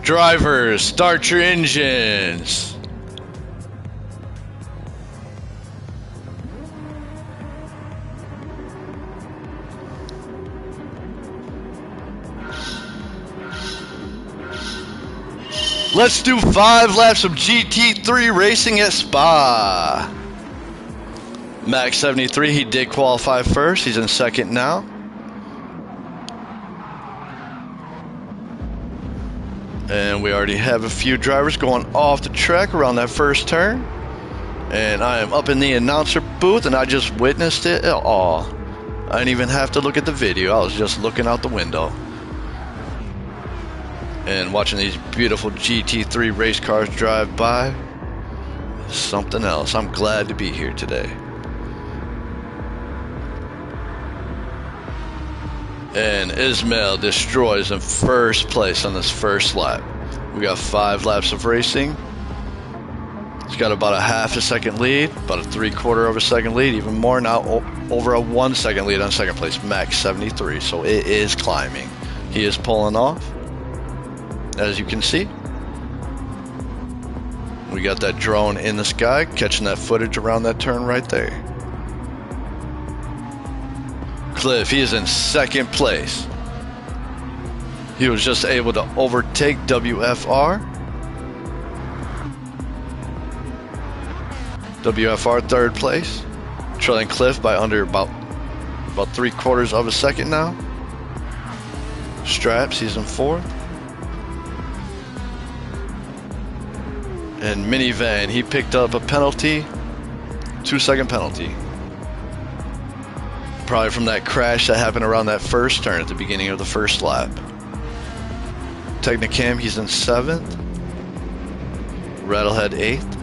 Drivers, start your engines. Let's do 5 laps of GT3 racing at Spa. Max 73, he did qualify first. He's in second now. And we already have a few drivers going off the track around that first turn. And I am up in the announcer booth and I just witnessed it all. I didn't even have to look at the video. I was just looking out the window and watching these beautiful GT3 race cars drive by. Something else. I'm glad to be here today. And Ismail destroys in first place on this first lap. We got 5 laps of racing. He's got about a half a second lead, about a 3/4 of a second lead, even more now, over a 1 second lead on second place, Max 73. So it is climbing. He is pulling off, as you can see. We got that drone in the sky, catching that footage around that turn right there. Cliff, he is in second place. He was just able to overtake WFR. WFR third place, trailing Cliff by under about 3/4 of a second now. Straps, he's in fourth. And Minivan, he picked up a penalty, 2-second penalty. Probably from that crash that happened around that first turn at the beginning of the first lap. Technicam, he's in 7th. Rattlehead 8th.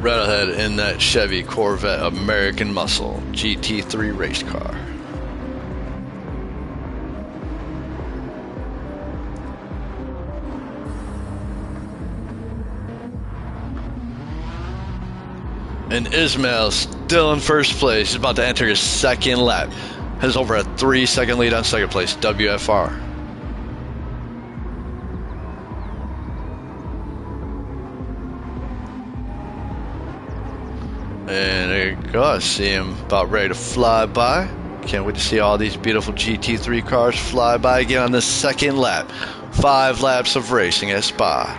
Rattlehead in that Chevy Corvette American Muscle GT3 race car. And Ismail still in first place. He's about to enter his second lap. Has over a 3-second lead on second place, WFR. And there you go. I see him about ready to fly by. Can't wait to see all these beautiful GT3 cars fly by again on the second lap. 5 laps of racing at Spa.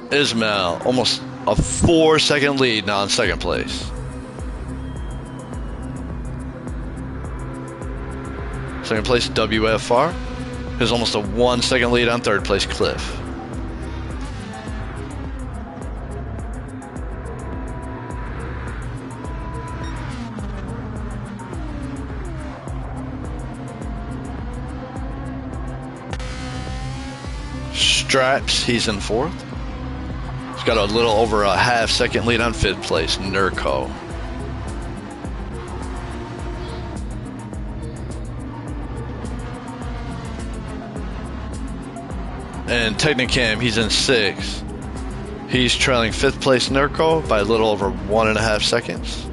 Ismail almost a 4-second lead now in second place. Second place, WFR. Has almost a 1-second lead on third place, Cliff. Straps, he's in fourth. He's got a little over a half-second lead on fifth place, Nurko. And Technicam, he's in sixth. He's trailing fifth place Nurko by a little over 1.5 seconds.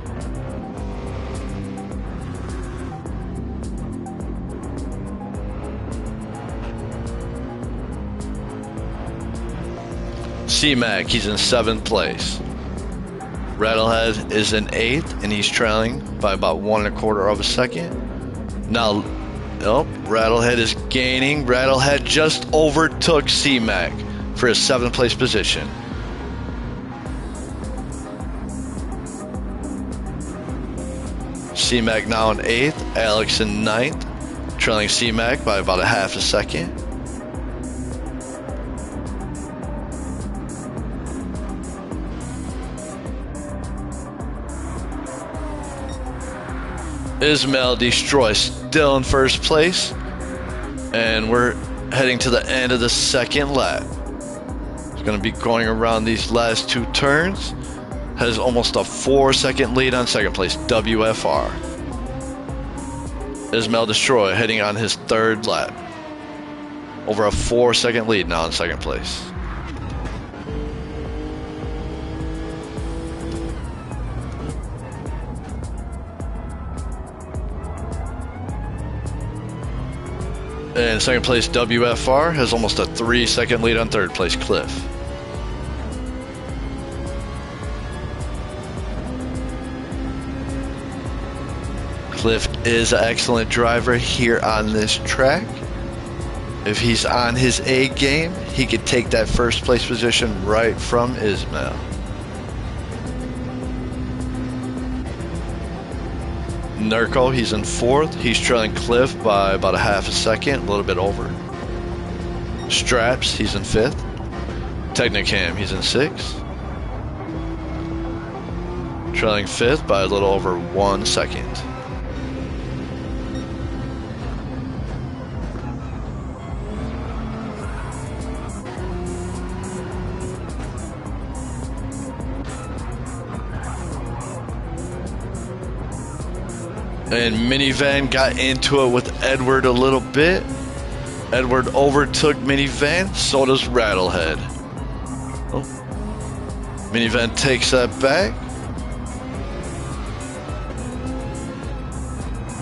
C-Mac, he's in 7th place. Rattlehead is in 8th, and he's trailing by about 1.25 of a second. Now, oh, Rattlehead is gaining. Rattlehead just overtook C-Mac for his 7th place position. C-Mac now in 8th, Alex in 9th, trailing C-Mac by about a half a second. Ismail Destroy still in first place, and we're heading to the end of the second lap. He's going to be going around these last 2 turns. Has almost a 4-second lead on second place, WFR. Ismail Destroy heading on his 3rd lap. Over a 4-second lead now in second place. And second place WFR has almost a 3-second lead on third place Cliff. Cliff is an excellent driver here on this track. If he's on his A game, he could take that first place position right from Ismail. Nurko, he's in fourth. He's trailing Cliff by about a half a second, a little bit over. Straps, he's in fifth. Technicam, he's in sixth. Trailing fifth by a little over 1 second. And Minivan got into it with Edward a little bit. Edward overtook Minivan, so does Rattlehead. Oh. Minivan takes that back.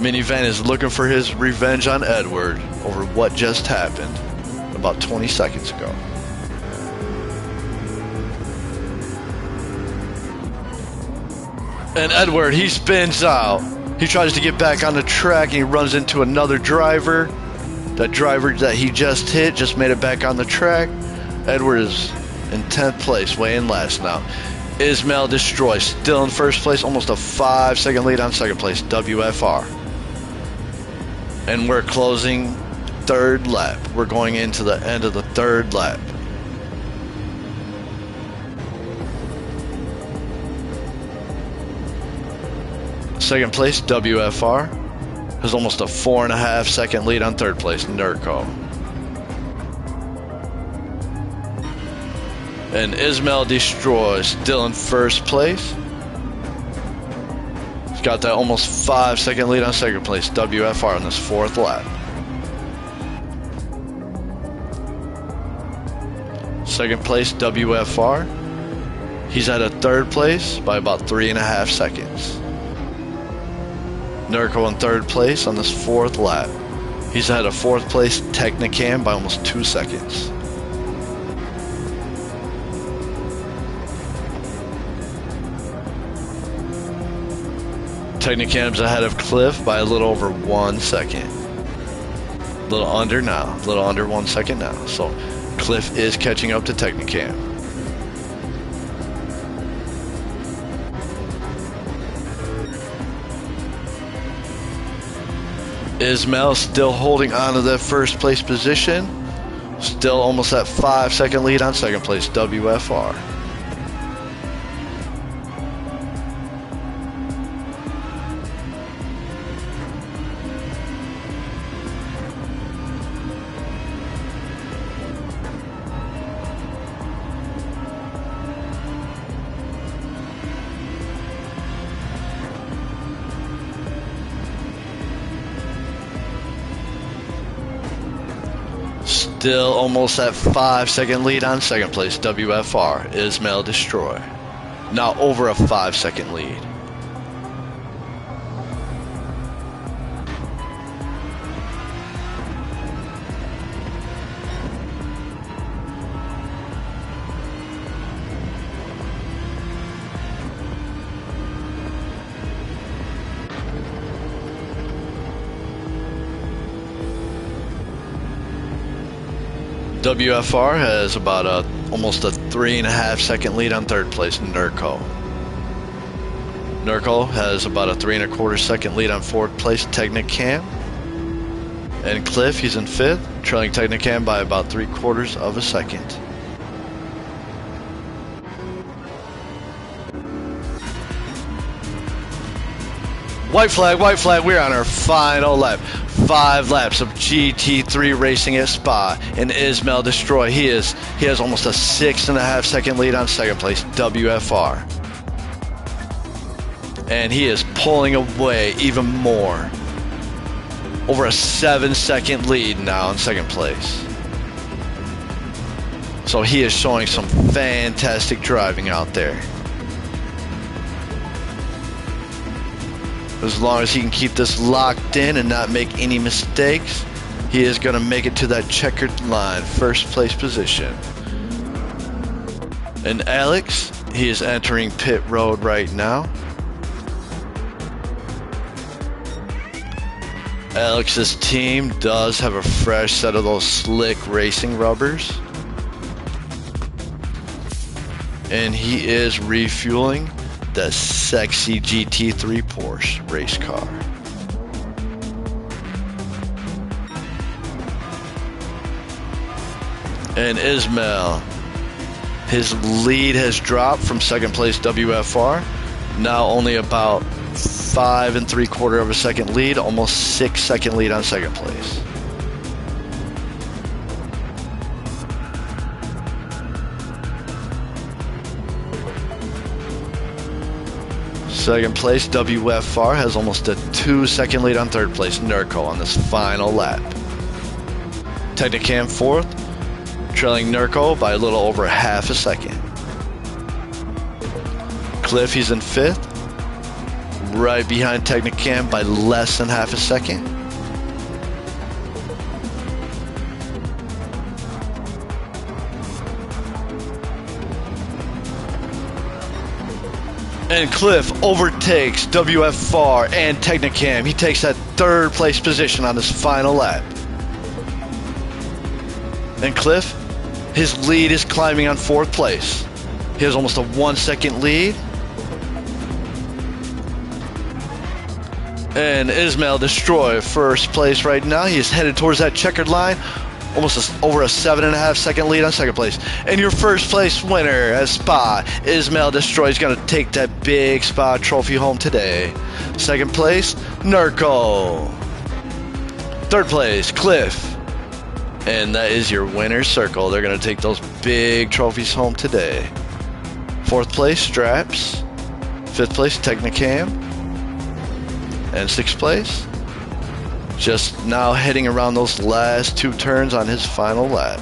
Minivan is looking for his revenge on Edward over what just happened about 20 seconds ago. And Edward, he spins out. He tries to get back on the track and he runs into another driver. That driver that he just hit just made it back on the track. Edward is in 10th place, way in last now. Ismail Destroy still in first place, almost a 5-second lead on second place, WFR. And we're closing third lap. We're going into the end of the third lap. Second place, WFR, has almost a 4.5-second lead on third place, Nurko. And Ismail Destroy still in first place. He's got that almost 5-second lead on second place, WFR, on this fourth lap. Second place, WFR. He's at a third place by about 3.5 seconds. Nurko in third place on this fourth lap. He's ahead of fourth place Technicam by almost 2 seconds. Technicam's ahead of Cliff by a little over 1 second. A little under now, a little under 1 second now. So Cliff is catching up to Technicam. Ismail still holding on to that first place position. Still almost that 5-second lead on second place, WFR. Still almost that 5-second lead on second place, WFR, Ismail Destroy. Now over a 5-second lead. WFR has about almost a 3.5-second lead on third place, Nurko. Nurko has about a 3.25-second lead on fourth place, Technicam. And Cliff, he's in fifth, trailing Technicam by about 3/4 of a second. White flag, we're on our final lap. 5 laps of GT3 racing at Spa, and Ismail Destroy, he has almost a 6.5-second lead on second place, WFR. And he is pulling away even more. Over a 7-second lead now in second place. So he is showing some fantastic driving out there. As long as he can keep this locked in and not make any mistakes, He is going to make it to that checkered line, first place position. And Alex, he is entering pit road right now. Alex's team does have a fresh set of those slick racing rubbers. And he is refueling that sexy GT3 Porsche race car. And Ismail, his lead has dropped from second place WFR, now only about 5 3/4 of a second lead, almost 6-second lead on second place. Second place WFR has almost a 2-second lead on third place Nurko on this final lap. Technicam fourth, trailing Nurko by a little over half a second. Cliff, he's in fifth, right behind Technicam by less than half a second. And Cliff overtakes WFR and Technicam. He takes that third place position on this final lap. And Cliff, his lead is climbing on fourth place. He has almost a 1-second lead. And Ismail Destroy first place right now. He is headed towards that checkered line. Almost over a 7.5-second lead on second place. And your first place winner at Spa, Ismail Destroy, is going to take that big Spa trophy home today. Second place, Nurko. Third place, Cliff. And that is your winner's circle. They're going to take those big trophies home today. Fourth place, Straps. Fifth place, Technicam. And sixth place, just now heading around those last 2 turns on his final lap.